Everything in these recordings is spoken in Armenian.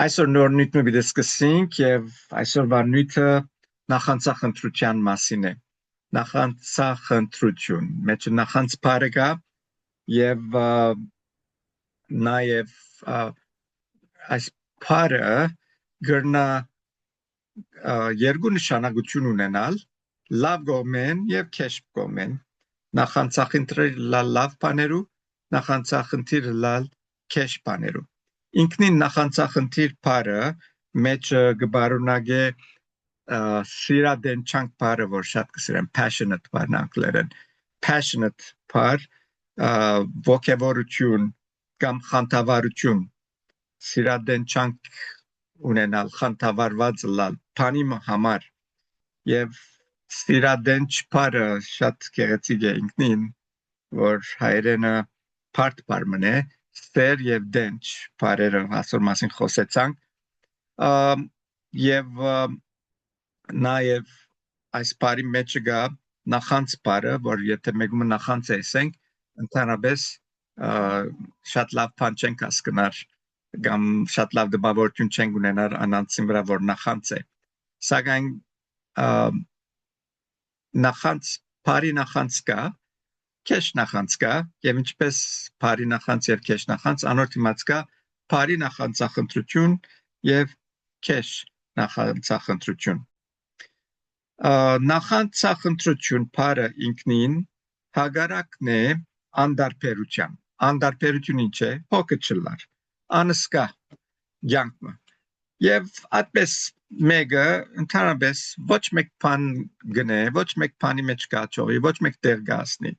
Այսօր նոր նյութը դիսկսենք եւ այսօրվա նյութը նախանցախնդրության մասին է։ Նախանցախնդրություն, մեջ նախանց բառը կա եւ նաեւ այս բառը գրնա երկու նշանակություն ունենալ՝ լավ կողմեն եւ քեշ կողմեն։ Նախանցախնդրը լավ բաներու, նախանցախնդիրը լավ քեշ բաներու։ Ինքնին նախանցախնդիր բառը մեջ գբարունագե սիրադենչանք բառը, որ շատ կսիրեմ, passionate բառն անգլերեն։ Passionate բառ ոգևորություն կամ խանդավառություն, սիրադենչանք ունենալ, խանդավառված լալ, բանի համար եւ սիրադենչ բառը շատ գեղեցիկ է ինքնին, որ հայերենը բարդ բառ է, սեր եւ դենչ բառերը ասոր մասին խոսեցանք եւ նաեւ այս բառի մեջ կա նախանց բառը, որ եթե մեկը նախանց էսենք, ընդհանրապես շատ լավ բան չենք հասկնար կամ շատ լավ դպավորություն չենք ունենար անանցին վրա, որ նախանց է։ Սակայն նախանց, բառի նախանց կա, քեշ նախանց կա, եւ ինչպես բառի նախանց եւ քեշ նախանց, անոր դիմաց կա բառի նախանցախնդրություն եւ քեշ նախանցախնդրություն։ Նախանցախնդրություն բառը ինքնին հագարակն է անդարբերության։ Անդարբերություն ինչ է? Հոգը չլար, անսկա յանքը։ Եվ այդպես մեկը ընդհանրապես ոչ մեկ բան գնե, ոչ մեկ բանի մեջ կաչողի, ոչ մեկ տեղ գասնի։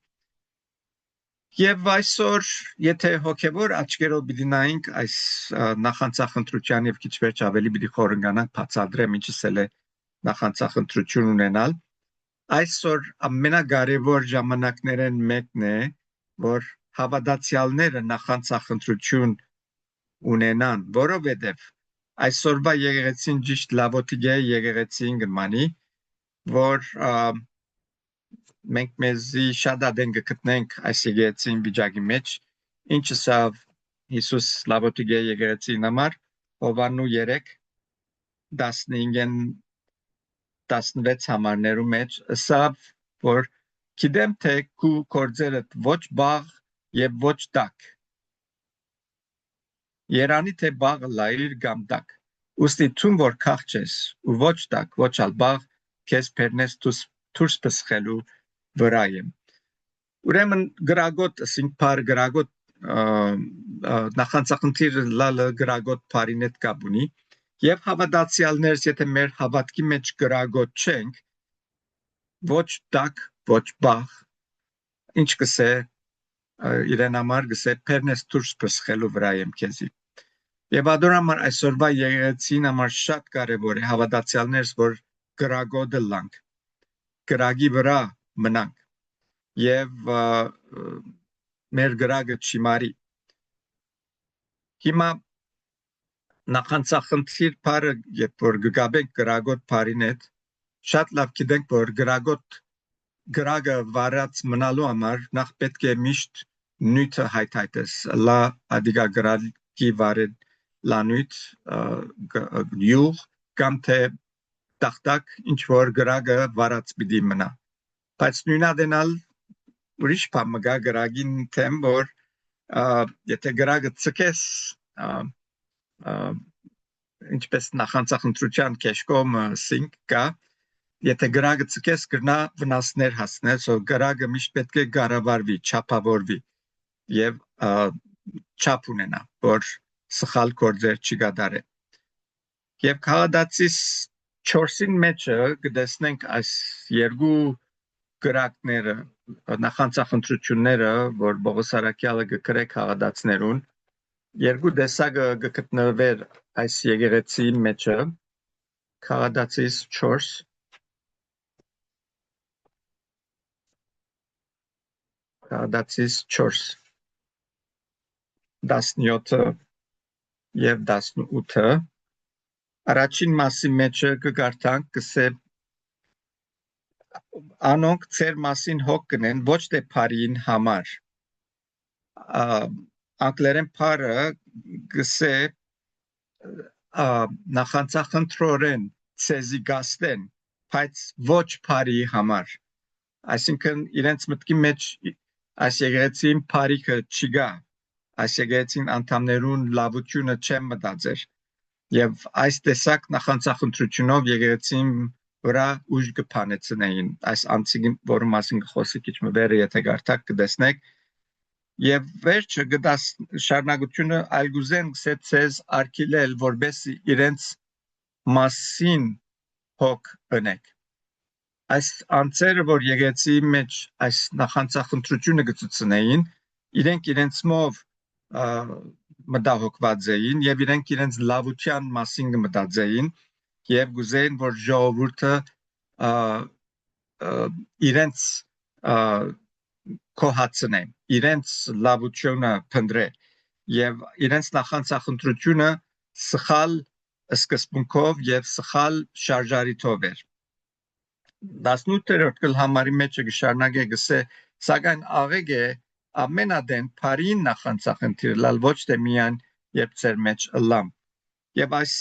Եվ այսօր, եթե հոգևոր աչքերով պիտի նայենք այս նախանցախնդրության եւ քիչ վերջ ավելի պիտի խորհրդանանք, բացատրեմ ինչս է նախանցախնդրություն ունենալ, այսօր ամենակարևոր ժամանակներն մեկն է, որ հավատացյալները նախանցախնդրություն ունենան, որովհետև այսօրվա եկեղեցին ճիշտ լավոտիգե եկեղեցին գմանի, որ մենք մեզի շատ ադեն գտնենք այս եկեղեցին վիճակի մեջ, ինչը սա Հիսուս լավոտիգե եկեղեցին համար Հովաննու 3 15-ն 16 համարներու մեջ սա որ գիտեմ թե քու կորձերդ ոչ բաղ եւ ոչ տակ Երանի թե բաղը լայր կամ տակ ուստի ցուն որ քաղճես ու ոչ տակ ոչ ալ բաղ քեզ բերնես դուրս պսխելու վրա եմ ուրեմն գրագոտ ասինք բար գրագոտ նախանցախնդիր լալը գրագոտ բարին հետ կապ ունի եւ հավատացյալներս եթե մեր հավատքի մեջ գրագոտ չենք ոչ տակ ոչ բաղ ինչ կսե իրեն համար գսե բերնես դուրս պսխելու վրա եմ քեզի եւ ադորամար այսօրվա եկեղեցին համար շատ կարեւոր է հավատացյալներս որ գրագոդը լանք գրագի վրա մնանք եւ մեր գրագը չիմարի հիմա նախանցախնդիր բառը երբ որ գգաբենք գրագոտ բառին հետ շատ լավ գիտենք որ գրագոտ գրագը վարած մնալու համար նախ պետք է միշտ նյութը հայթայթես լա ադիգա գրագի վարել լանույթ յուղ կամ թե տախտակ ինչ որ գրագը վարած պիտի մնա բայց նույնադենալ ուրիշ բան մգա գրագին թեմ որ եթե գրագը ցկես ինչպես նախանցախնդրության քեշկոմ սինկ կա եթե գրագը ցկես կրնա վնասներ հասնել so գրագը միշտ պետք է գարավարվի չափավորվի եւ չափ ունենա որ սխալ գործեր չգադարե եւ քաղաքացիս 4-ին մեջը կտեսնենք այս երկու գրակները նախանցախնդրությունները որ Պողոս Արաքյալը գկրե քաղաքացիներուն երկու դեսակը գտնվեր այս եկեղեցի մեջը քաղաքացիս 4 քաղաքացիս 4 17 եւ 18 առաջին մասի մեջը կգարտանք կսե անոնք ծեր մասին հոգ կնեն ոչ թե բարին համար անգլերեն բառը գսե նախանցախնդրորեն ցեզի գաստեն, բայց ոչ բարի համար։ Այսինքն իրենց մտքի մեջ այս եկեղեցին բարիքը չկա, այս եկեղեցին անդամներուն լավությունը չեն մտածեր։ Եվ այս տեսակ նախանցախնդրությունով եկեղեցին վրա ուժ կփանեցնեին այս անցիգին, որը մասին խոսի քիչ մվերը եթե գարտակ կդեսնեք եւ վերջը գտած շարունակությունը այլ գուզեն ցեզ արկիլել որբեսի իրենց մասին հոգ ընեք այս անձերը որ եկեղեցի մեջ այս նախանցախնդրությունը գծուցնեին իրենք իրենցմով մտահոգված էին եւ իրենք իրենց լավության մասին կմտածեին եւ գուզեին որ ժողովուրդը իրենց կոհացնե իրենց լավությունը փնդրե եւ իրենց նախանցախնդրությունը սխալ սկզբունքով եւ սխալ շարժարիթով էր 18-րդ գլհամարի մեջ կշարունակե գսե սակայն աղեկ է ամենադեն բարին նախանցախնդիր լալ ոչ թե միան երբ ծեր մեջ ըլլամ եւ այս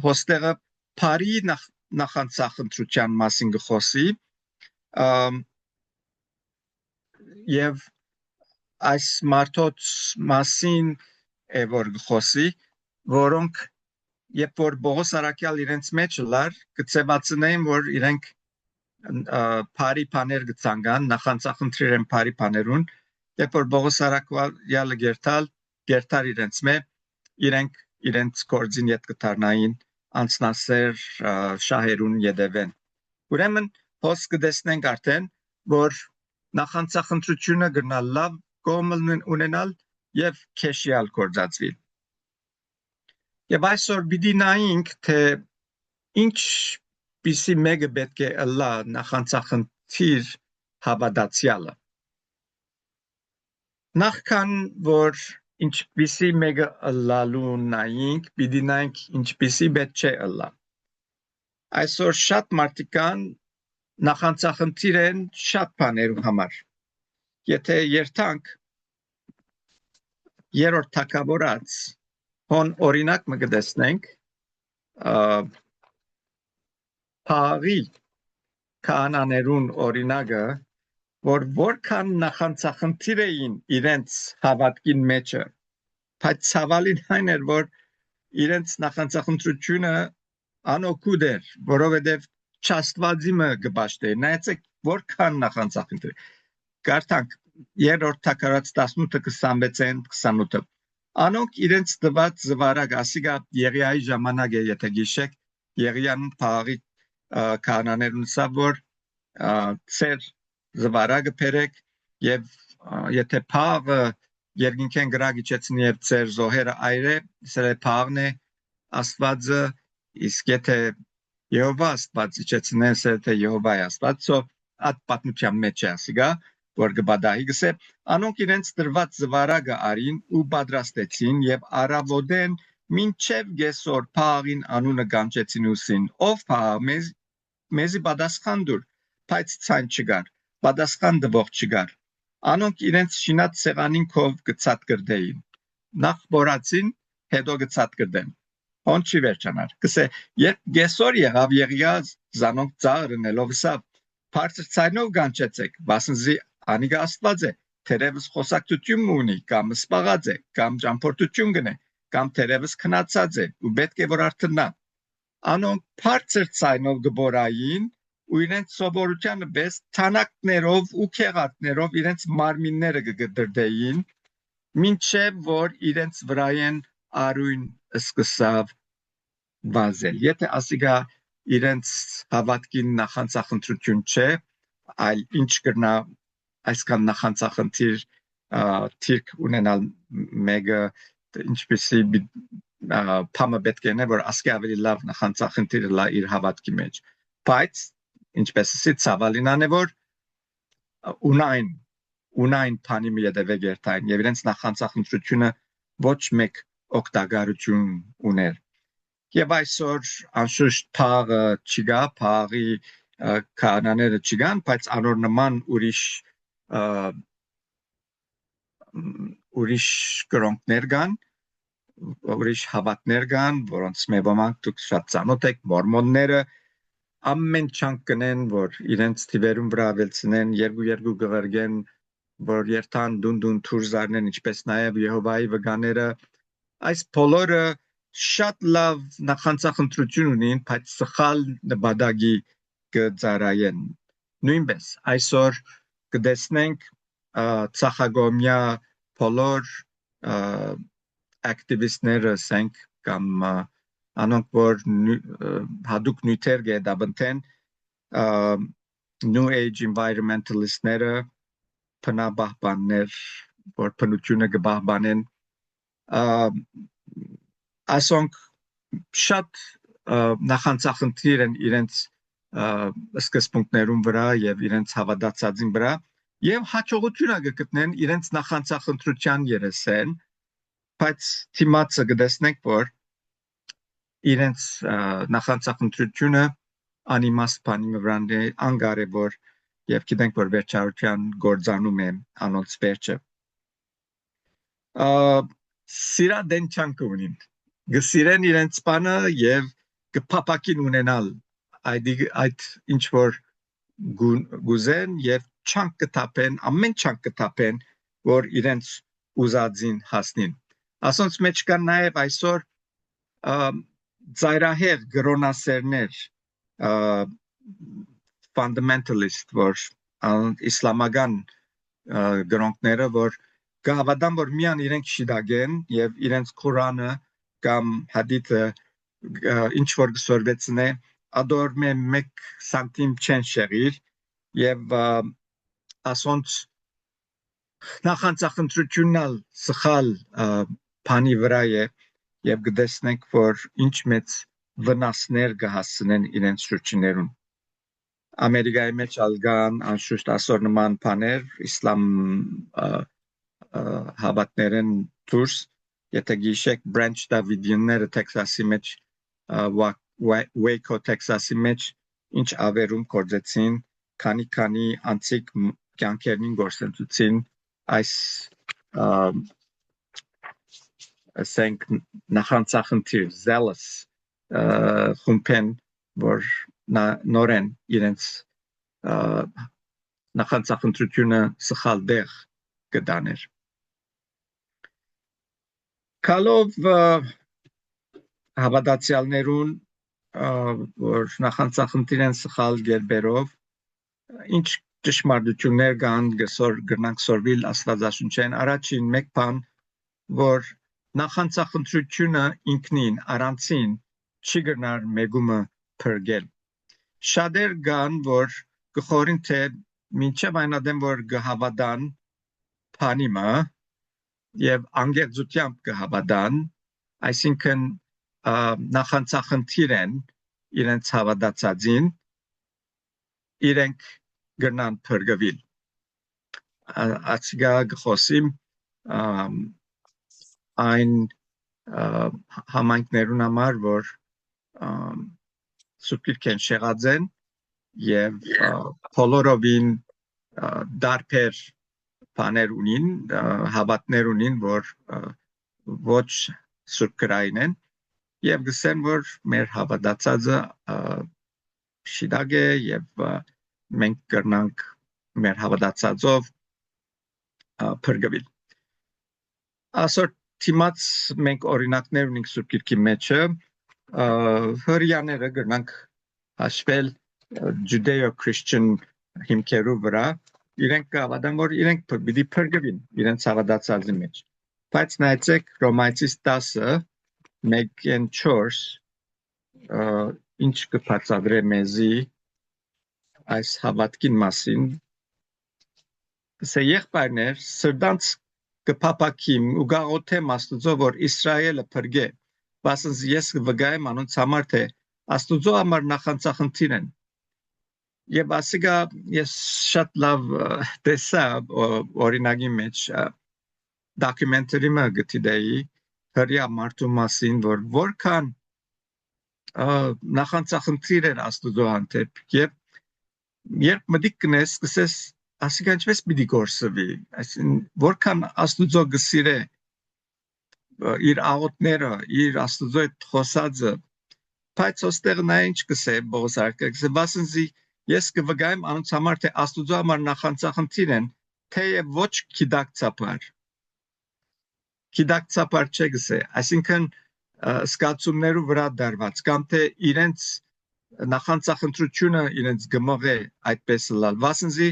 հոստեղը բարի նախանցախնդրության մասին գխոսի եւ այս մարդոց մասին է որ գխոսի որոնք երբ որ Բողոս Արաքյալ իրենց մեջ լար կծեվացնեին որ իրենք բարի բաներ գցանգան նախանցախնդրեր են բարի բաներուն երբ որ Բողոս Արաքյալը գերտար իրենց մե իրենք իրենց կորձին յետ կդառնային անցնասեր շահերուն յետևեն ուրեմն հոս կդեսնենք արդեն որ նախանցախնդրությունը գնալ լավ կողմն ունենալ եւ քեշիալ կորձածվի եւ այսօր պիտի նայենք թե ինչ պիսի մեկը պետք է ըլլա նախանցախնդիր հավատացյալը նախքան որ ինչպիսի մեկը ըլլալու նայենք պիտի նայենք ինչպիսի պետք չէ ըլլա այսօր շատ մարդիկ կան նախանցախնդիր են շատ բաներու համար եթե երթանք երրորդ թագավորած հոն օրինակ մը կտեսնենք Փաղի քահանաներուն օրինակը որ որքան նախանցախնդիր էին իրենց հավատքին մեջը բայց ցավալին այն էր որ իրենց նախանցախնդրությունը անօգուտ էր որովհետև չաստվածի մը գբաշտե նայեցեք որքան նախանցախնդիր Գարտանք երրորդ թագավորաց 18-26-28 Անոնք իրենց տված զվարակ ասիգա Եղիայի ժամանակ է եթե գիշեք Եղիան Փաղի քահանաներուն սա որ ծեր զվարակը բերեք եւ եթե Փաղը երկինքեն գրագիչեցնի եւ ծեր զոհերը այրե սրա Փաղն է Աստվածը իսկ եթե Եհովա Աստված իջեցնեն սա թե Եհովա է Աստված so at պատմության մեջ է ասիգա որ գբադահի գսե անոնք իրենց դրված զվարակը արին ու պատրաստեցին եւ արավոդեն մինչև գեսոր Փաղին անունը գանչեցին ուսին ով Փաղ մեզի պատասխան դուր բայց ցան չգար պատասխան դվող չգար անոնք իրենց շինած սեղանին քով գծած կրդեին նախ բորացին հետո գծած կրդեն on չի վերջանար գսե երբ գեսոր եղավ Եղիազ զանոնք ծաղրնելով սա բարձր ցայնով գանչեցեք վասնզի Անիգա Աստված է, թերևս խոսակցություն ունի, կամ սպաղած է, կամ ճամփորդություն գնե, կամ թերևս քնացած է, ու պետք է որ արթնա։ Անոնք բարձր ցայնով գբորային ու իրենց սովորությանը պես թանակներով ու քեղատներով իրենց մարմինները կգդրդեին, մինչև որ իրենց վրայեն արույն սկսավ վազել։ Եթե ասիգա իրենց հավատքին նախանցախնդրություն չէ, այլ ինչ կրնա այսքան նախանցախնդիր թիրք ունենալ մեգը ինչպեսի փամը պետք է որ ասկի ավելի լավ նախանցախնդիրը լա իր հավատքի մեջ բայց ինչպես ասի ցավալինան է որ ունայն փանի մի դեպը գերտային եւ իրենց նախանցախնդրությունը ոչ մեկ օգտագործություն ուներ եւ այսօր անշուշտ Փաղը չգա Փաղի քահանաները չգան բայց անոր նման ուրիշ կրոնքներ կան ուրիշ հավատներ կան, որոնց մի ոմանք դուք շատ ծանոթ եք, մորմոնները ամեն չանք կնեն, որ իրենց թիվերում վրա ավելցնեն, երկու գղրգեն, որ երթան դուն թուր զարնեն, ինչպես նաև Եհովայի վկաները, այս բոլորը շատ լավ նախանցախնդրություն ունին, բայց սխալ նպատակի կծառայեն։ Նույնպես այսօր կտեսնենք ցախագոմյա բոլոր ակտիվիստները ասենք կամ անոնք որ հadoop նյութեր գեդաբնթեն new age environmentalistները բնապահպաններ որ բնությունը կպահպանեն ասոնք շատ նախանցախնդիր են իրենց սկզբունքներում վրա եւ իրենց հավատացածին վրա եւ հաջողություն կգտնեն իրենց նախանցախնդրության երեսեն բայց թիմացը կտեսնենք որ իրենց նախանցախնդրությունը անիմաստ բանի վրա է անկարևոր եւ գիտենք որ վերջարության գործանում է անոնց վերջը սիրադեն չանք ունին գսիրեն իրենց բանը եւ կփապակին ունենալ այդ ինչ որ գուզեն եւ չանք կտապեն ամեն չանք կտապեն որ իրենց ուզածին հասնին ասոնց մեջ կան նաեւ այսօր ծայրահեղ գրոնասերներ fundamentalist որ իսլամական գրոնքները որ կհավատան որ միան իրենք շիդագեն եւ իրենց Ղուրանը կամ հադիթը ինչ որ գսորվեցնե ադոր մեկ սանտիմ չեն շեղիր եւ ասոնց նախանցախնդրությունն սխալ բանի վրա է եւ գտեսնենք որ ինչ մեծ վնասներ կհասցնեն իրենց շրջիներուն Ամերիկայի մեջ ալգան անշուշտ ասոր նման բաներ իսլամ հավատներեն դուրս եթե գիշեք Branch Davidianները Տեքսասի մեջ Waco Տեքսասի մեջ ինչ ավերում կործեցին քանի անցիկ կյանքերին գործեցին այս ասենք նախանցախնդիր zealous խումբեն որ նորեն իրենց նախանցախնդրությունը սխալ դեղ կդաներ Կալով հավատացյալներուն որ նախանցախնդիր են սխալ գերբերով ինչ ճշմարտություններ կան գնանք սորվիլ աստվածաշունչեն առաջին մեկ բան որ նախանցախնդրությունը ինքնին առանցին չի գնար մեգումը փրկել շատեր կան որ գխորին թե մինչև այնադեմ որ կհավատան բանիմը եւ անգերձությամբ կհավատան այսինքն նախանցախնդիր են իրենց հավատացածին իրենք գնան փրկվել ասիգա գխոսիմ այն համայնքներուն համար որ սուպիրքեն շեղած են եւ բոլորովին դարբեր բաներ ունին հավատներ ունին որ ոչ սուրբկրային են եւ գսեն որ մեր հավատացածը շիդագ է եւ մենք կրնանք մեր հավատացածով փրկվել ասոր թիմած մենք օրինակներ ունենք սուրբկիրքի մեջը հրյաները կրնանք հաշվել Judeo-Christian հիմքերով վրա իրենք հավատան որ իրենք պիտի փրկվին իրենց հավատացածի մեջ բայց նայեցեք Ռոմայացիս 10-ը 1-4 ինչ կբացատրե մեզի այս հավատքին մասին սա եղբայրներ սրտանց կփապակիմ ու գաղութեմ Աստուծո որ Իսրայելը փրկե բասնց ես վգայեմ անոնց համար թե Աստուծո համար նախանցախնդիր են եւ ասիգա ես շատ լավ տեսա օրինակի մեջ դոկումենտարի գտիդեի հրյա մարդու մասին որ որքան նախանցախնդիր էր Աստուծո հանդեպ եւ երբ մտիկ կնես սկսես ասիգա ինչպես պիտի գործվի այսին որքան Աստուծո գսիրե իր աղոթները, իր Աստծո հետ խոսածը, բայց ոստեղ նա ինչ կսե Պողոս արքայազնը, բասնզի ես կվգայեմ անոնց համար, թե Աստծո համար նախանցախնդիր են, թեև ոչ գիտակցաբար չէ գսե, այսինքն սկացումներու վրա դարված, կամ թե իրենց նախանցախնդրությունը իրենց գմող է այդպես լալ, բասնզի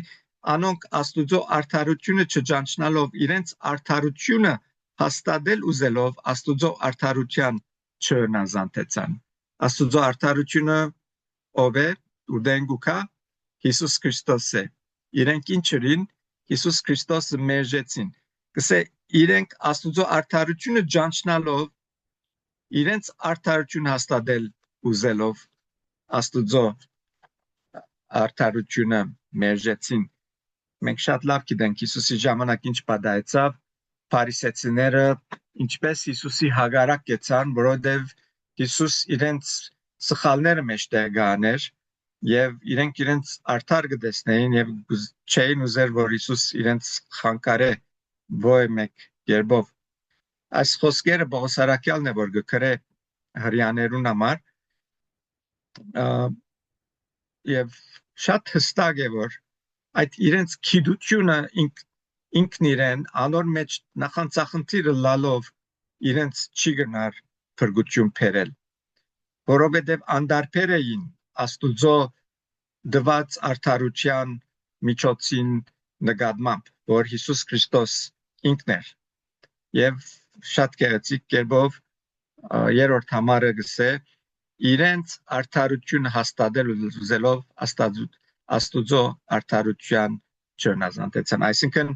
անոնք Աստուծո արդարությունը չճանչնալով իրենց արդարությունը հաստատել ուզելով Աստուծո արդարության չհնազանդեցան։ Աստուծո արդարությունը ով է, ուրդեն գուքա Հիսուս Քրիստոս է։ Իրենք ինչերին Հիսուս Քրիստոսը մերժեցին։ Կսե իրենք Աստուծո արդարությունը ճանչնալով իրենց արդարությունը հաստատել ուզելով Աստուծո արդարությունը մերժեցին։ Մենք շատ լավ գիտենք Հիսուսի ժամանակ ինչ պատահեցավ, փարիսեցիները ինչպես Հիսուսի հագարակ գեցան, որովհետև Հիսուս իրենց սխալները մեջտեղ գաներ եւ իրենց արդար կտեսնեին եւ չէին ուզեր, որ Հիսուս իրենց խանգարե ոյ մեկ երբով։ Այս խոսքերը Պողոս արաքյալն է, որ գկրե հрьяաներուն համար եւ շատ հստակ է, որ այդ իրենց քիդությունը ինքն իրեն անոր մեջ նախանցախնդիրը լալով իրենց չի գնար փրկություն բերել, որովհետև անդարբեր էին Աստուծո դված արդարության միջոցին նկատմամբ, որ Հիսուս Քրիստոս ինքն էր եւ շատ գեղեցիկ կերպով երրորդ համարը գսե իրենց արդարությունը հաստատել ուզելով Աստուծո արդարության չհնազանդեցան, այսինքն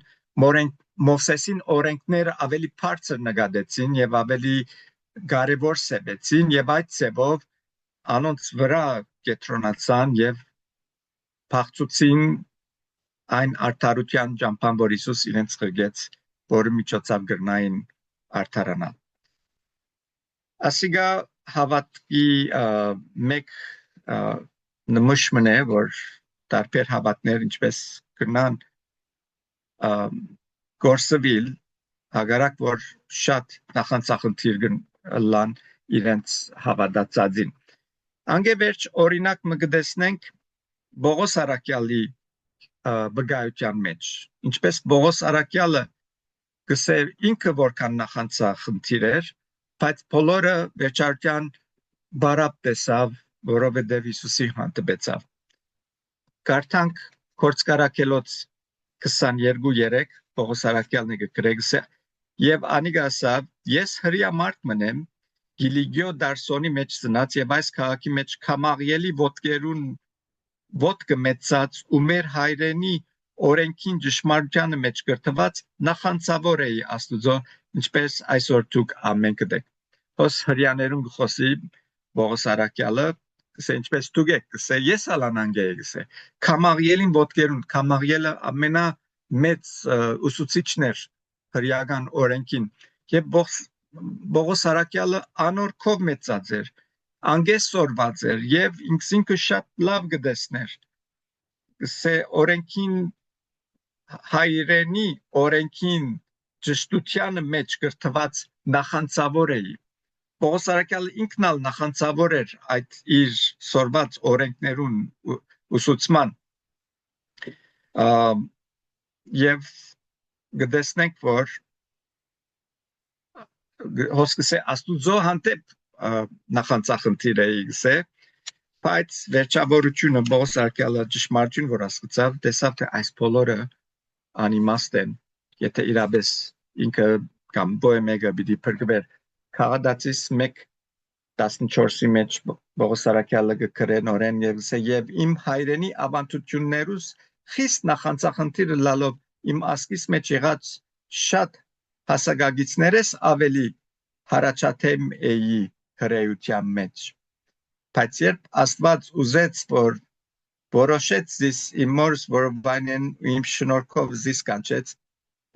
Մովսեսին օրենքները ավելի բարձր նկատեցին եւ ավելի կարեւոր սեվեցին եւ այդ ծեվով անոնց վրա կետրոնացան եւ փախչեցին այն արդարության ճամփան, որ Հիսուս իրենց խղեց, որը միջոցով գրնային արդարանալ։ Ասիգա հավատքի մեկ նմուշմն է, որ տարբեր հավատներ ինչպես կնան գործվել հագարակ որ շատ նախանցախնդիր լան իրենց հավատացածին։ Անգևերջ օրինակ մգտեսնենք Պողոս արաքյալի վկայության մեջ, ինչպես Պողոս արաքյալը գսե ինքը որքան նախանցախնդիր էր, բայց բոլորը վերջարության բարապ տեսավ, որովհետև Հիսուսի հանդիպեցավ։ Կարդանք Գործկարաքելոց 22:3 Պողոս արաքյալն գրեգսե եւ անիգա ասավ ես հրյա մարդ մնեմ Գիլիգիո դարսոնի մեջ ծնած եւ այս քաղաքի մեջ կամաղելի ոտքը մեծած ու մեր հայրենի օրենքին ճշմարտությանը մեջ կրթված նախանցավոր էի Աստուծո ինչպես այսօր դուք ամեն կդեք հոս հрьяաներուն գխոսի Պողոս արաքյալը գսե ինչպես դուք եք գսե ես ալանանգե գսե կամաղելին ոտքերուն կամաղելը ամենա մեծ ուսուցիչն էր հրյական օրենքին եւ Պողոս արաքյալը անորքով մեծած էր անգեսորված էր եւ ինքնին շատ լավ գտեսներ գսե օրենքին հայրենի օրենքին ճշտությանը մեջ կրթված նախանցավոր էի Պողոս արաքյալը ինքն ալ նախանցավոր էր այդ իր սորված օրենքներուն ուսուցման եւ գտեսնենք որ հոսքսե Աստուծո հանդեպ նախանցախնդիր է գսե բայց վերջավորությունը Պողոս արաքյալը ճշմարտություն որ ասացավ տեսավ թե այս բոլորը անիմաստ են եթե իրապես ինքը կամ բոյմեգա պիտի փրկվեր Քաղաքացիս 1:14-ի մեջ Պողոս արաքյալը գրե նորեն եւ գսե եւ իմ հայրենի ավանդություններուս խիստ նախանցախնդիրը լալով իմ ասկիս մեջ եղած շատ հասակագիցներս ավելի հարաճաթեմ էի հրեության մեջ բայց երբ Աստված ուզեց որ որոշեց զիս իմ մորս որովայնեն իմ շնորհքով զիս կանչեց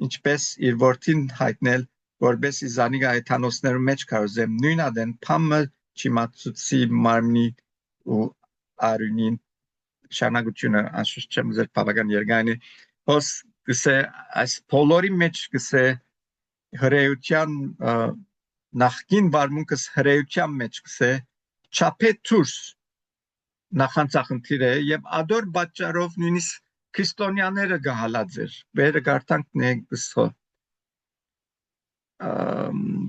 ինչպես իր որդին հայտնել որբեսի զանիգա այթանոսներու մեջ կարոզեմ նույն ադեն փամը չիմացուցի մարմնի ու արունին շանագությունը անշուշտ չեմ ուզեր բավական երգայնի հոս գսե այս բոլորի մեջ գսե հրեության նախքին վարմունքս հրեության մեջ կսե չափե դուրս նախանցախնդիր է եւ ադոր պատճառով նույնիսկ քրիստոնյաները գահալածեր վերը գարտանք նեգսո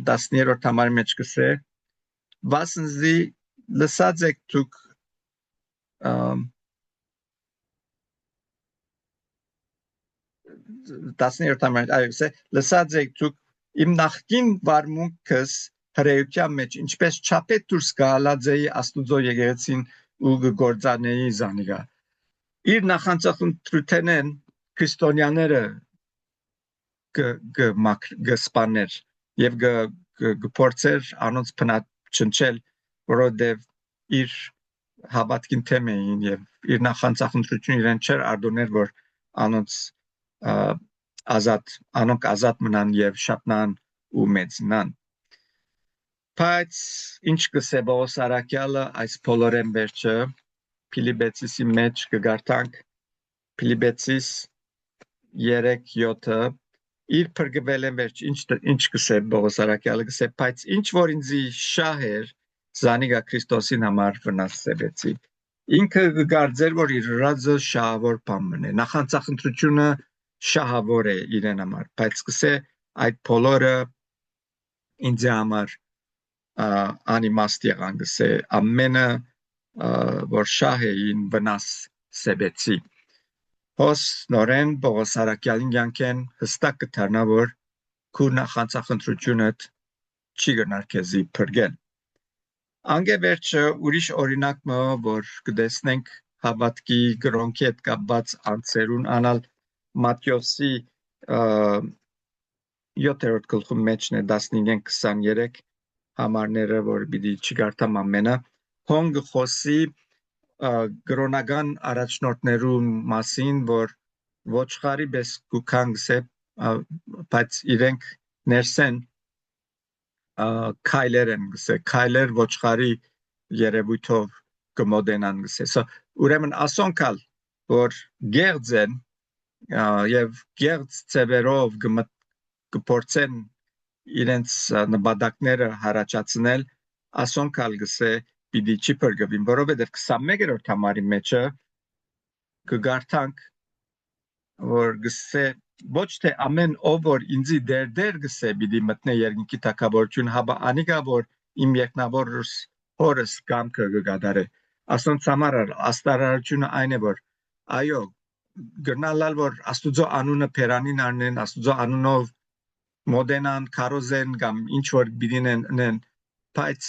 10-րդ համարի մեջ կսե վասնզի լսած եք դուք 10-րդ համարի այո լսած եք դուք իմ նախքին վարմունքս հրեության մեջ ինչպես չափե դուրս գահալածեի աստուծո եկեղեցին ու գործանեի զանիգա իր նախանցախնդրութենեն քրիստոնյաները գսպաներ եւ գփորձեր անոնց փնաչնչել որովհետեւ իր հավատքին թեմային եւ իր նախանցախնդրությունը իրեն չեր արդոներ որ անոնց անոնք ազատ մնան եւ շապնան ու մեծնան բայց ինչ կսե Պողոս Արաքյալը այս բոլորեն վերջը Փիլիպեցիսի մեջ կգարտանք Փիլիպեցիս 3:7 իր փրկվել են վերջ ինչ կսե Պողոս Արաքյալը կսե բայց ինչ որ ինձի շահ էր զանիգա Քրիստոսին համար վնասեցի ինքը կգարձեր որ իր ռազը շահավոր բան մնե նախանցախնդրությունը շահավոր է իրեն համար բայց կսե այդ բոլորը ինձ համար անիմաստ եղան կսե ամենը որ շահ էին վնաս սեբեցի հոս նորեն Պողոս Արաքյալին յանքեն հստակ կդառնա որ քու նախանցախնդրությունդ չի գնար քեզի փրկել անգե վերջը ուրիշ օրինակ մը որ կտեսնենք հավատքի գրոնքի հետ կապված անցերուն անալ Մատթեոսի 7-րդ գլխում մեջն է 15-23 համարները որ պիտի չգարտամ ամենը հոն գխոսի գրոնական առաջնորդներու մասին որ ոչխարի պես կուքանգս է բայց իրենք ներսեն քայլեր են գսե քայլեր ոչխարի երևույթով կմոդենան գսե so ուրեմն ասոնքալ որ գերձ են եւ գերձ ծևերով կփորձեն իրենց նպատակները հարաճացնել ասոնքալ գսե պիտի չի փրկվին որովհետեւ 21-րդ համարի մեջը կգարտանք որ գսե ոչ թե ամեն ով որ ինձի դեր գսե պիտի մտնե երկնքի թագավորություն հաբա անիկա որ իմ երկնավորս հորս կամքը կգադարե ասոնց համար աստարարությունը այն է որ այո գնալալ որ աստուծո անունը փերանին առնեն աստուծո անունով մոդենան քարոզեն կամ ինչ որ պիտին բայց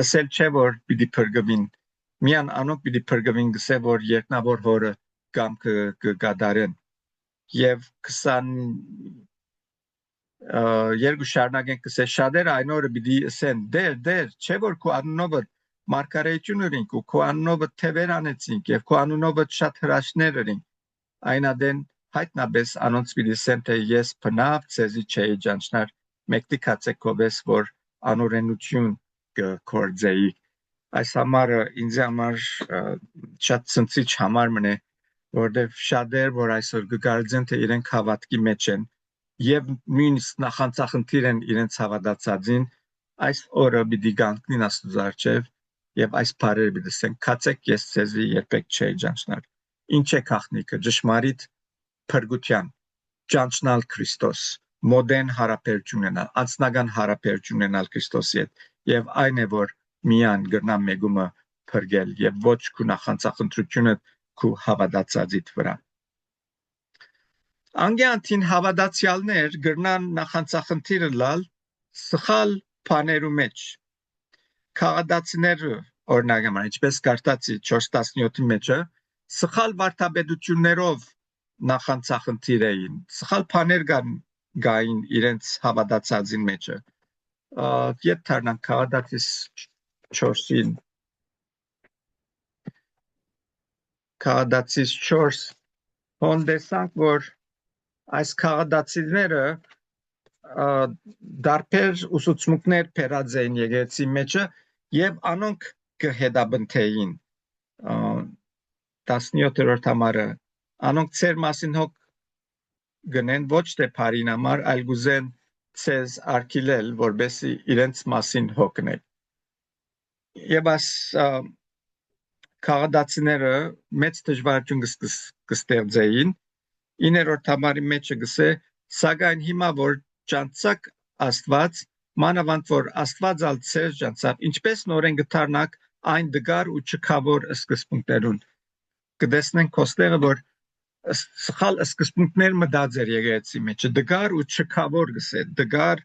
ասել չէ որ պիտի փրկվին միան անոնք պիտի փրկվին գսե որ երկնավոր հորը կամքը կգադարեն Եվ 22 շարունակենք կսե շատերը այն օրը պիտի ասեն դեր չէ որ քո անունովը մարգարեություն ունենք ու քո անունովը թևեր անեցինք եւ քո անունովը շատ հրաշքներ ունենք այն ադեն հայտնաբես անոնց պիտի ասեն թե ես բնավ ցեզի չէի ջանչնար մեկտի կացեք կովես որ անօրենություն կկործեի այս համարը ինձ համար շատ ցնցիչ համար մնե որտեվ շատեր որ այսօր կգարձեն թե իրենք հավատքի մեջ են եւ նույնիսկ նախանցախնդիր են իրենց հավատացածին այս օրը պիտի գանքնին աստուծո առջև եւ այս բարերը պիտի ասեն կացեք ես ցեզի երբեք չէի ջանչնար ինչ է գախնիկը ճշմարիտ փրկության ջանչնալ Քրիստոս մոդեն հարաբերություն ունենալ անձնական հարաբերություն ունենալ Քրիստոսի հետ եւ այն է որ միան գրնա մեգումը փրկել եւ ոչ քու նախանցախնդրությունը քու հավատացածիդ վրա անգյանտին հավատացյալներ գրնան նախանցախնդիրը լալ սխալ բաներու մեջ քաղաքացիները օրինակ համար ինչպես կարտացի 4:17-ի մեջը սխալ վարդապետություններով նախանցախնդիր էին սխալ բաներ գային իրենց հավատացածին մեջը ետ թարնան քաղաքացիս 4-ին Քաղաքացիս 4 հոնդեսանք որ այս քաղաքացիները դարբեր ուսուցմունքներ փերած էին եկեղեցի մեջը եւ անոնք կհետաբնթեին 17-րդ համարը անոնք ծեր մասին հոգ գնեն ոչ թե բարին համար այլ գուզեն ցեզ արկիլել, որբեսի իրենց մասին հոգնել։ Եվ այս քաղաքացիները մեծ դժվարություն կստեղծեին 9-րդ համարի մեջ գսե, սակայն հիմա որ ճանցակ Աստված, մանավանդ որ Աստված ալ ցեր ճանցավ, ինչպես նորեն գտարնակ այն դգար ու չքավոր սկզբունքներուն։ Կտեսնենք կոստեղը, որ սխալ սկզբունքներ մտածեր եկեղեցի մեջ, դգար ու չքավոր գսե, դգար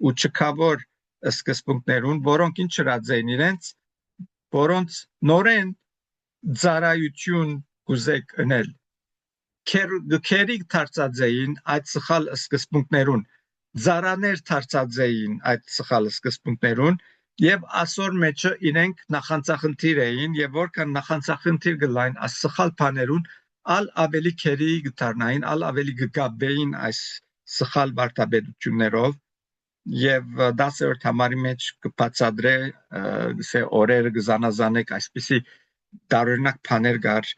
ու չքավոր սկզբունքներուն, որոնք ինչ հրածեին իրենց, որոնց նորեն ծառայություն կուզեք ընել։ Քերիկ դարձածեին այդ սխալ սկզբունքներուն, ծառաներ դարձածեին այդ սխալ սկզբունքներուն, եւ ասոր մեջը իրենք նախանցախնդիր էին, եւ որքան նախանցախնդիր գլային այս սխալ բաներուն, ալ ավելի քերիկ դառնային, ալ ավելի գգաբեին այս սխալ վարդապետություններով, եւ 10-րդ համարի մեջ կբացատրե գսե օրերը գզանազանեք այսպիսի տարօրինակ բաներ կար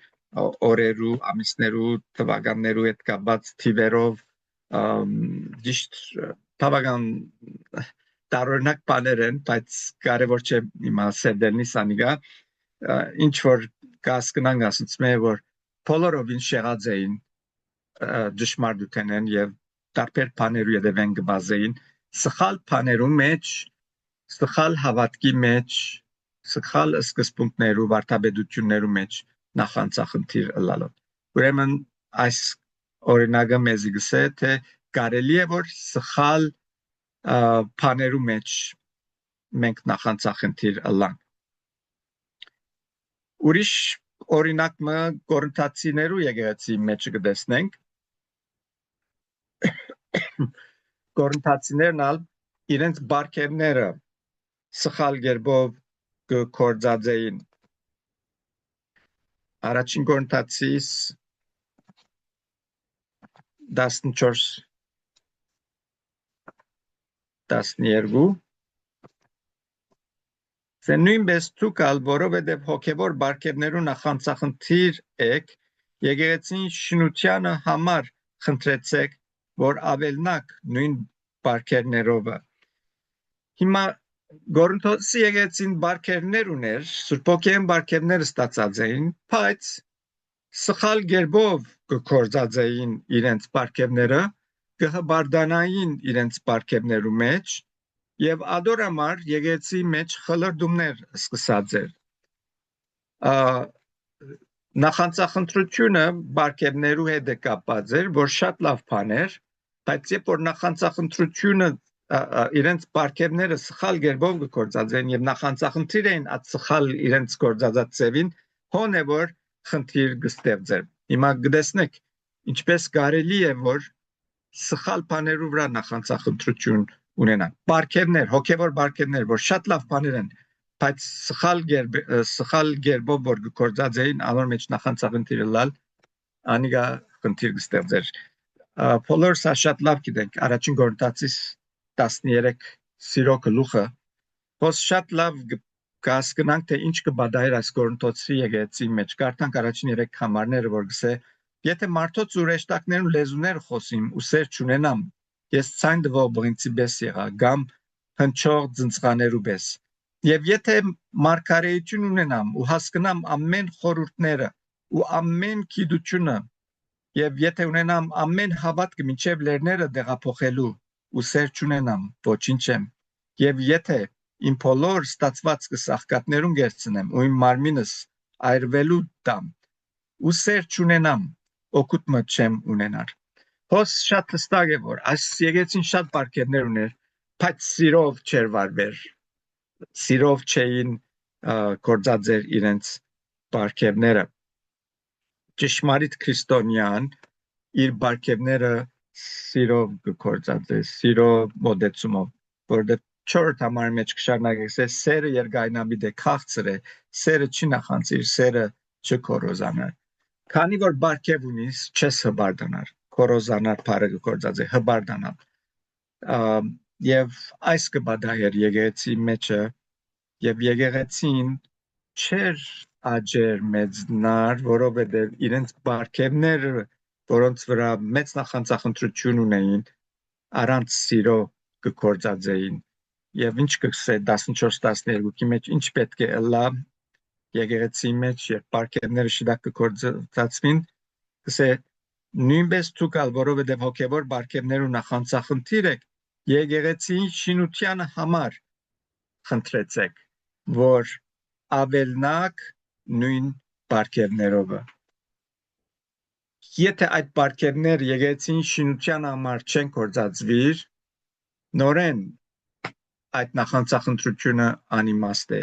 օրերու, ամիսներու, թվականներու հետ կապված թիվերով, ճիշտ բավական տարօրինակ բաներ են, բայց կարևոր չէ հիմա սերդելնի սանիգա, ինչ որ կասկնանք ասացում է, որ բոլորովին շեղած էին ճշմարտութենեն եւ տարբեր բաներու յետևեն կբազեին, սխալ բաներու մեջ, սխալ հավատքի մեջ, սխալ սկզբունքներու, վարդապետություններու մեջ նախանցախնդիր ըլլալով։ Ուրեմն այս օրինակը մեզ գսե, թե կարելի է որ սխալ բաներու մեջ մենք նախանցախնդիր ըլլանք։ Ուրիշ օրինակ մը Կորինթացիներու եկեղեցի մեջ կտեսնենք։ Կորինթացիներն ալ իրենց բարգևները սխալ գերբով կորձածեին։ Առաջին Կորինթացիս 14-12 Սե նույնպես դուք ալ, որովհետև հոգևոր բարգևներու նախանցախնդիր եք, եկեղեցին շինությանը համար խնդրեցեք, որ ավելնակ նույն բարգևներովը։ Հիմա Կորինթոսի եկեղեցին բարգևներ ուներ, Սուրբ Հոգին բարգևները ստացած էին, բայց սխալ գերբով կկործածեին իրենց բարգևները, կհբարդանային իրենց բարգևներու մեջ, եւ ադորամար եկեղեցի մեջ խլրդումներ սկսած էր։ Նախանցախնդրությունը բարգևներու հետ է կապված էր, որ շատ լավ բան էր, բայց երբ որ նախանցախնդրությունը իրենց բարգևները սխալ գերբով կկործածեն եւ նախանցախնդիր էին այդ սխալ իրենց կործածած ծևին, հոն է որ խնդիր կստեղծեր։ Հիմա գտեսնեք ինչպես կարելի է որ սխալ բաներու վրա նախանցախնդրություն ունենան։ Բարգևներ, հոգևոր բարգևներ, որ շատ լավ բաներ են, բայց սխալ գերբով որ կործածեին, անոր մեջ նախանցախնդիրը լալ, անիգա խնդիր կստեղծեր։ Բոլորս շատ լավ գիտենք, առաջին Կորինթացիս 13 սիրո գլուխը, հոս շատ լավ կհասկանանք, թե ինչ կբադայր այս Կորինթոսի եկեղեցի մեջ։ Կարդանք առաջին 3 համարները, որ գսե, եթե մարդոց ու ռեշտակներուն լեզուներ խոսիմ ու սեր չունենամ, ես ցայն դվող բրինցիպ ես եղա, կամ հնչող ծնծղաներու պես։ Եվ եթե մարգարեություն ունենամ ու հասկանամ ամեն խորհուրդները ու ամեն գիտությունը, եւ եթե ունենամ ամեն հավատքը մինչև լերները դեղափոխելու ու սեր չունենամ, ոչինչ եմ։ Եվ եթե իմ բոլոր ստացվածքս աղքատներուն գերցնեմ ու իմ մարմինս այրվելու տամ ու սեր չունենամ, օգուտ մը չեմ ունենար։ Հոս շատ հստակ է որ այս եկեղեցին շատ բարգևներ ուներ, բայց սիրով չէր վարվեր, սիրով չէին կործածեր իրենց բարգևները։ Ճշմարիտ քրիստոնյան իր բարգևները սիրով կկործածե, սիրով մոդեցումով, որովհետև 4 համարի մեջ կշարունակե սերը երկայնամիտ է, քաղցր է, սերը չի նախանցիր, սերը չկորոզանար։ Քանի որ բարգև ունիս, չես հբարդանար, կորոզանար բառը կկործածե, հբարդանալ։ Եվ այս կբադայր եկեղեցի մեջը, եւ եկեղեցին չեր աջեր մեծնար, որովհետև իրենց բարգևները, որոնց վրա մեծ նախանցախնդրություն ունեին, առանց սիրո կկործածեին եւ ինչ կսե 14-12-ի մեջ ինչ պետք է լա եկեղեցի մեջ եւ պարկերները շիդակ կկործածվին կսե նույնպես ցուկալ որովհետեւ հոգեվոր պարկերներու նախանցախնդիր է եկեղեցի շինությանը համար խնդրեցեք որ ավելնակ նույն պարկերներով Եթե այդ պարկերներ եկեղեցին շինության համար չեն կործածվիր նորեն այդ նախանցախնդրությունը անիմաստ է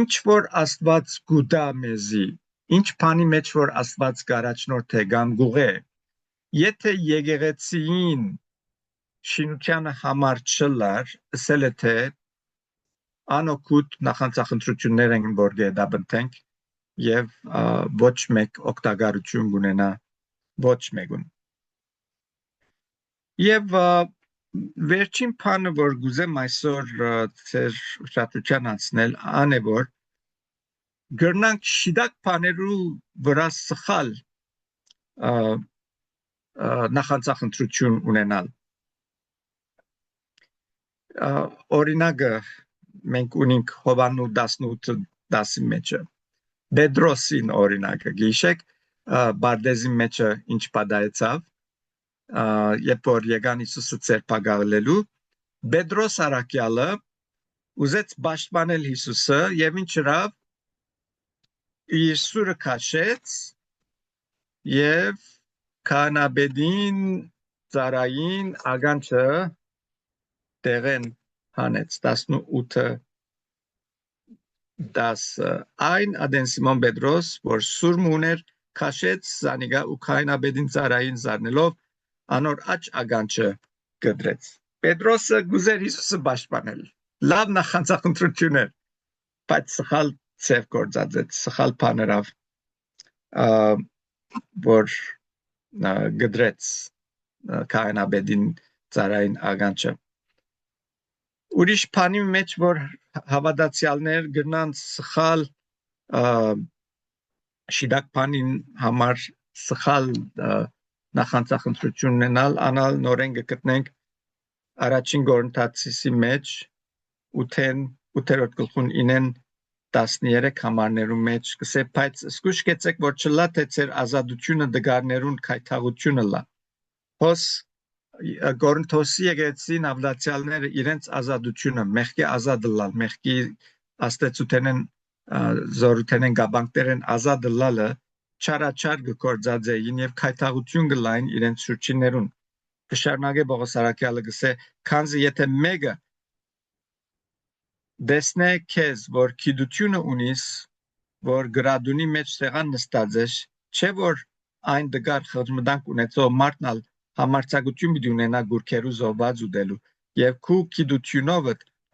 ինչ որ Աստված գուտա մեզի ինչ բանի մեջ որ Աստված գարաչնորդ է կամ գուղե եթե եկեղեցին շինությանը համար չլար ասել է թե անօգուտ նախանցախնդրություններ են որ գեդաբնտենք եւ ոչ մեկ օգտագործություն ունենա ոչ մեկուն եւ վերջին բանը որ գուզեմ այսօր ծեր ուշադրության անցնել ան է որ գրնանք շիդակ բաներու վրա սխալ նախանցախնդրություն ունենալ օրինակը մենք ունենք Հովաննու 18-10-ի մեջը Պետրոսին օրինակը գիշեք Բարդեզի մեջը ինչ պատահեցավ երբ որ եկան Հիսուսը ծերպակալելու Պետրոս արաքյալը ուզեց պաշտպանել Հիսուսը եւ ինչ հրավ իր սուրը քաշեց եւ կանաբեդին ծարային ագանչը տեղեն հանեց 18-10 այն ադեն Սիմոն Պետրոս որ սուրմ ուներ քաշեց զանիգա ու կանաբեդին ծարային զարնելով անոր աչ ագանչը գդրեց Պետրոսը գուզեր Հիսուսը պաշտպանել լավ նախանցախնդրություն էր բայց սխալ ծեր գործածեց սխալ բաներով որ գդրեց կանաբեդին ծարային ագանչը ուրիշ բանի մեջ որ հավատացյալներ գնան սխալ շիդակ բանին համար սխալ նախանցախնդրություն ունենալ անալ նորեն գտնենք առաջին Կորինթացիի մեջ 8-րդ գլխուն 9-13 համարներու մեջ կսե բայց զգուշ կեցեք որ չլա թե ձեր ազատությունը դգարներուն քայթաղությունը լա հոս Կորինթոսի եկեղեցին ավլացյալները իրենց ազատությունը մեղքի ազատ լալ մեղքի աստեցութենեն զորութենեն գաբանքներեն ազատ լալը չարաչար գործածեին եւ քայթաղություն գլային իրենց շրջիներուն կշարունակե Պողոս արաքյալը գսե քանզի եթե մեկը դեսնե քեզ որ քիդությունը ունիս որ գրադունի մեջ սեղան նստած ես չէ որ այն դգար խղճմտանք ունեցող մարդնալ համարցակություն պիտի ունենա գուրքերու զոհված ուտելու եւ քու քիդությունով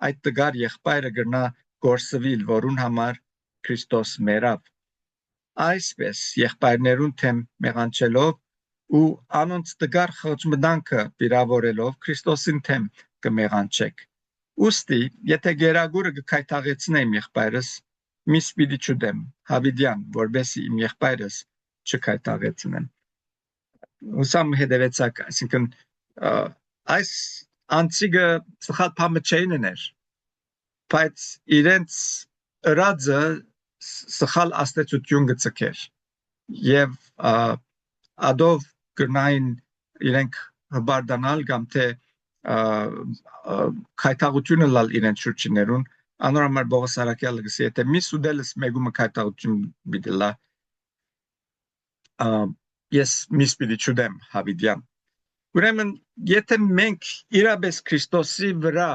այդ դգար եղբայրը գրնա գործվիլ որուն համար Քրիստոս մերավ այսպես եղբայրներուն թեմ մեղանչելով ու անոնց դգար խղճմտանքը վիրավորելով Քրիստոսին թեմ կմեղանչեք ուստի եթե գերագուրը կքայթաղեցնե իմ եղբայրս միս պիտի չուդեմ հավիդյան որբեսի իմ եղբայրս չքայթաղեցնեմ ուսամ հետևեցակ այսինքն այս անցիգը սխալ բամը չեիններ բայց իրենց ըրածը սխալ աստեցություն գծկեր եւ ադով գնային իրենք հբարդանալ կամ թե քայթաղությունը լալ իրենց շրջիներուն անորոմար Պողոս արաքյալը գսի եթե միս ուդելս մեգումը քայթաղություն բիդլա ես միս պիտի չուդեմ հավիդյան ուրեմն եթե մենք իրապես Քրիստոսի վրա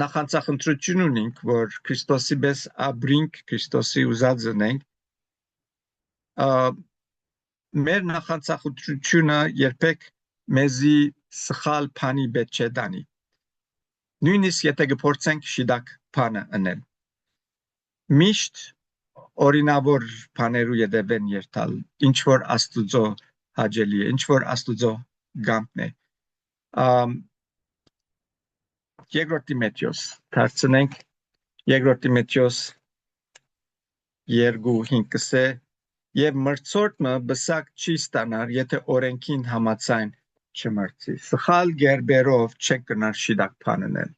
նախանցախնդրություն ունենք որ Քրիստոսի պես ապրենք Քրիստոսի ուզած ունենք մեր նախանցախնդրությունը երբեք մեզի սխալ բանի պետք չէ դանի նույնիսկ եթե գործենք շիդակ բանը անել միշտ օրինավոր բաներու յետևեն երթալ ինչ որ Աստուծո հաճելի է ինչ որ Աստուծո գամն է Երկրորդ Տիմոթեոս դարձնենք Երկրորդ Տիմոթեոս 2:5 եւ մրցորդը բսակ չի ստանար եթե օրենքին համաձայն չմրցի։ Սխալ գերբերով չեք գնար շիդակփան ընել։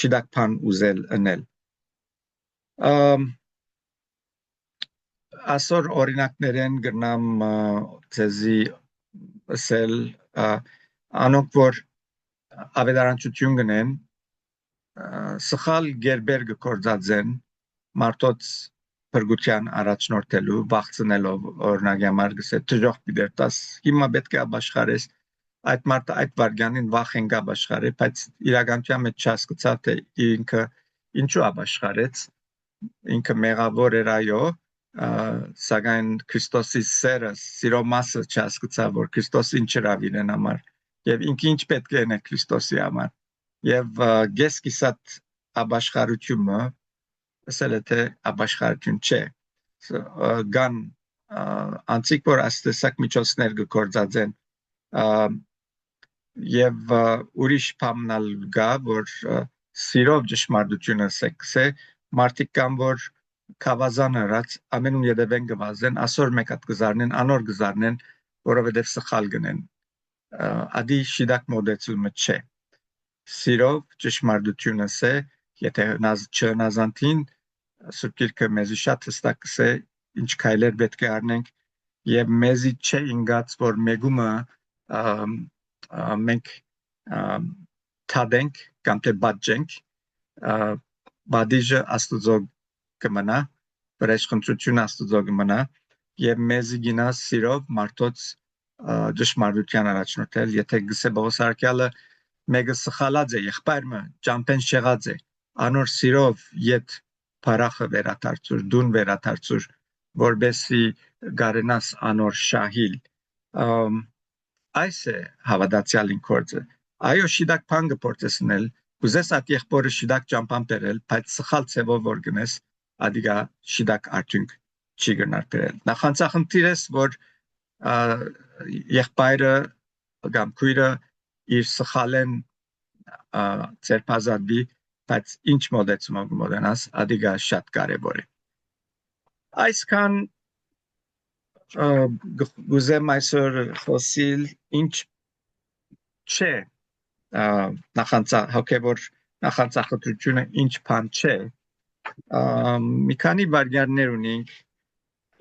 Շիդակփան ուզել ընել։ Այսօր օրինակներեն գնամ ցեզի ասել անոնք որ ավետարանչություն գնեն սխալ գերբեր գործածեն մարդոց փրկության առաջնորդելու վախցնելով օրինակ համար գսե դժոխք դեր տաս հիմա պետք է ապաշխարես այդ մարդը այդ վարգանին վախ են ապաշխարել բայց իրականության մեջ չհասկացա թե ինքը ինչու ապաշխարեց ինքը մեղավոր էր այո սակայն Քրիստոսի սերը սիրո մասը չհասկացա որ Քրիստոսը ինչ էր իրեն համար եւ ինքը ինչ պետք է ներ Քրիստոսի համար եւ գեսկիսատ ապաշխարությունը ասել է թե ապաշխարություն չէ գան անցիկ որ աստեսակ միջոցներ գործածեն եւ ուրիշ բամնալ գա որ սիրով ճշմարտությունը սեքսե մարդիկ կան որ կավազան արած ամենուն յետևեն գվազեն ասոր մեկ հատ գզարնեն անոր գզարնեն որովհետեւ սխալ գնեն ադի շիդակ մոդեցումը չէ սիրով ճշմարտությունը սե եթե չնազանթին սուրբ մեզի շատ հստակ կսե ինչ քայլեր պետք է առնենք եւ մեզի չէ ինգած որ մեգումը մենք թադենք կամ թե բաժենք բադիժը աստուծո կմնա բրեշխնություն աստուծո կմնա եւ մեզի գինա սիրով մարդոց ճշմարտության առաջնորդել եթե գսե բողոսարկյալը մեգը սխալած է եղբայրը ճամփեն շեղած է անոր սիրով իդ Փարախը վերաթարցուր, դուն վերաթարցուր, որբեսի գարենաս անոր շահիլ։ Այս է հավատացյալին կորձը։ Այո շիդակ փանգը պորտեսնել, ուզես այդ եղբորը շիդակ ճամփան բերել, բայց սխալ ցևով որ գնես, ադիգա շիդակ արդյունք չի գնար բերել։ Նախանցախնդիրս, որ եղբայրը կամ քույրը իր սխալեն ծերպազատվի բայց ինչ մոդեցումով մոդենաս ադիգա շատ կարևոր է այսքան գուզեմ այսօր խոսիլ ինչ չէ հոգևոր նախանցախնդրությունը ինչ բան չէ մի քանի վարիանտներ ունենք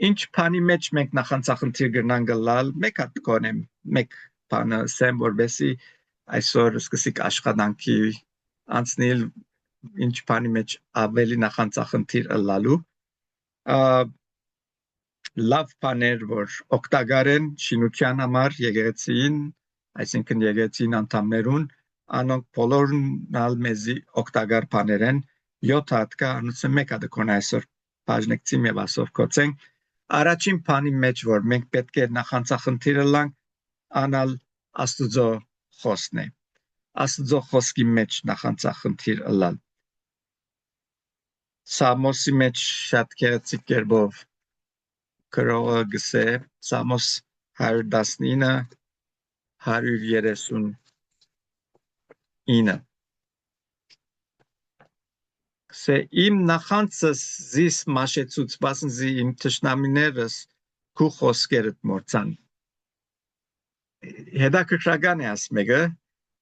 ինչ բանի մեջ մենք նախանցախնդիր գնանք գալ մեկ հատ կոնեմ մեկ բանը սեմ որբեսի այսօր սկսիկ աշխատանքի անցնել ինչ բանի մեջ ավելի նախանցախնդիր ըլլալու լավ բաներ որ օգտակար են շինության համար եկեղեցին այսինքն եկեղեցին անդամներուն անոնք բոլորն ալ մեզի օգտակար բաներ են 7 հատ կա անուցը մեկ հատ կոնե այսօր բաժնեկցիմ եւ ասով կոծենք առաջին բանի մեջ որ մենք պետք է նախանցախնդիրը լանք անալ աստուծո խոսքն է աստուծո խոսքի մեջ նախանցախնդիր ըլլալ Սամոսի մեջ շատ քերացիկ կերպով կրողը գսե Սամոս 119 139 Գսե իմ նախանցս զիս մաշեցուց բասն զի իմ թշնամիներս քու խոսքերդ մորցան հետաքրքրական է ասմեգը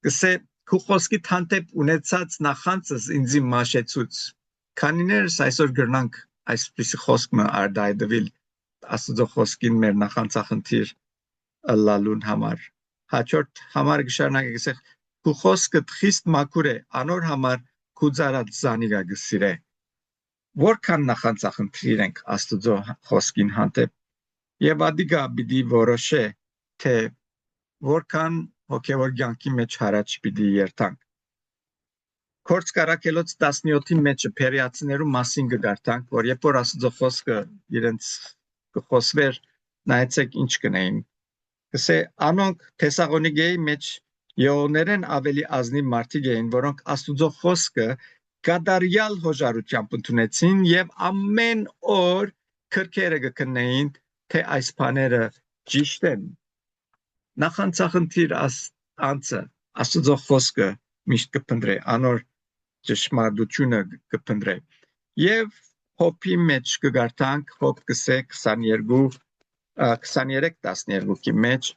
գսե քու խոսքի հանդեպ ունեցած նախանցս ինձի մաշեցուց Քանիներս այսօր գրնանք այսպիսի խոսքը արդայդվել աստծո խոսքին մեր նախանցախնդիր ըլլալուն համար հաջորդ համար գշարնակ գսե քու խոսքը խիստ մաքուր է անոր համար քու ծարած զանիգա գսիրե որքան նախանցախնդիր ենք աստծո խոսքին հանդեպ եւ ադիգա պիտի որոշե թե որքան հոգեվոր կյանքի մեջ հարաճ պիտի երթանք Կորց կարակելոց 17-ի մեջը պերիացիներու մասին կգարտանք, որ երբ որ աստծո խոսքը իրենց կխոսվեր, նայեցեք ինչ կնեին։ Կսե անոնք Թեսաղոնիկեի մեջ յոներեն ավելի ազնիվ մարդիկ էին, որոնք աստծո խոսքը կատարյալ հոժարությամբ ընդունեցին եւ ամեն օր քրքերը կքննեին, թե այս բաները ճիշտ են։ Նախանցախնդիր անցը աստծո խոսքը միշտ կփնտրե անոր ճշմարտությունը կփնտրե եւ հոբի մեջ կգարտանք հոբ կսե 22 23-12-ի մեջ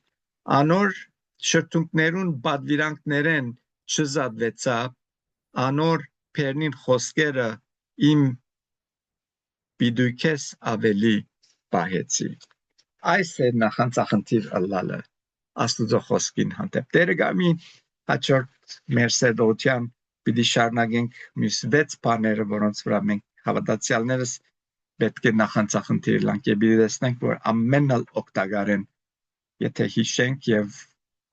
անոր շրթունքներուն բադվիրանքներեն չզադվեցա անոր պերնին խոսքերը իմ բիդույքես ավելի պահեցի։ Այս է նախանցախնդիր ըլլալը Աստուծո խոսքին հանդեպ։ Տերը գամի հաջորդ մեր սեդոթյան պիտի շարունակենք մյուս 6 բաները, որոնց վրա մենք հավատացյալներս պետք է նախանցախնդիր լանք եւ տեսնենք, որ ամենն օգտակար են, եթե հիշենք եւ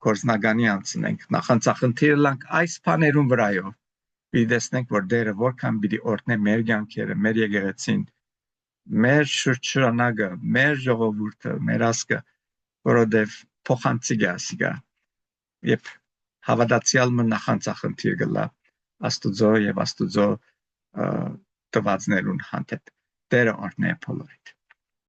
գործնականի անցնենք նախանցախնդիր լանք այս բաներուն վրայով։ Պիտի տեսնենք, որ Տերը որքան պիտի օրհնե մեր կյանքերը, մեր եկեղեցին, մեր շրջանակը, մեր ժողովուրդը, մեր ազգը, որովհետև փոխանցիկ է ասիկա։ Եվ հավատացյալ մը նախանցախնդիր գլա Աստուծո եւ Աստուծո տվածներուն հանդեպ։ Տերը օրհնե բոլորիդ։